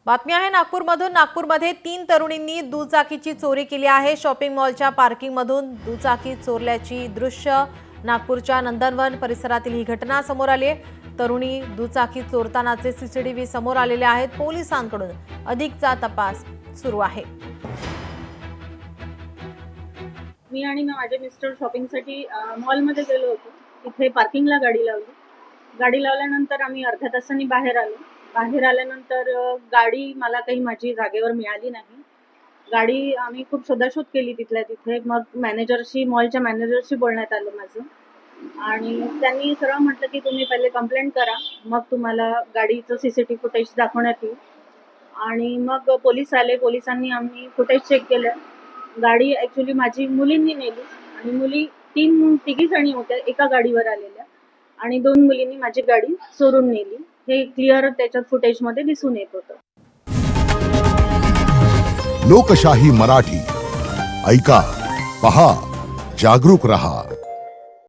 बातमी आहे नागपूरमधून। नागपूरमध्ये 3 तरुणींनी दुचाकीची चोरी केली आहे। शॉपिंग मॉलच्या पार्किंगमधून दुचाकी चोरल्याची दृश्य नागपूरच्या नंदनवन परिसरातील ही घटना समोर आली आहे। तरुणी दुचाकी चोरतानाचे सीसीटीव्ही समोर आलेले आहेत। पोलिसांकडून अधिकचा तपास सुरू आहे। मी आणि माझे मिस्टर शॉपिंगसाठी मॉलमध्ये गेलो होतो। तिथे पार्किंगला गाडी लावली। गाडी लावल्यानंतर आम्ही अर्ध्या तासांनी बाहेर आलो। बाहेर आल्यानंतर गाडी मला काही माझी जागेवर मिळाली नाही। गाडी आम्ही खूप शोधाशोध केली तिथल्या तिथे। मग मॉलच्या मॅनेजरशी बोलण्यात आलं माझं, आणि त्यांनी सरळ म्हटलं की तुम्ही पहिले कंप्लेंट करा, मग तुम्हाला गाडीचं सीसीटीव्ही फुटेज दाखवण्यात येईल। आणि मग पोलीस आले। पोलिसांनी आम्ही फुटेज चेक केलं। गाडी ॲक्च्युली माझी मुलींनी नेली, आणि मुली तिघी जणी होत्या एका गाडीवर आलेल्या, आणि 2 मुलींनी माझी गाडी चोरून नेली। हे क्लिअर त्याच्यात फुटेजमध्ये दिसून येत होतं। लोकशाही मराठी ऐका, पहा, जागरूक रहा।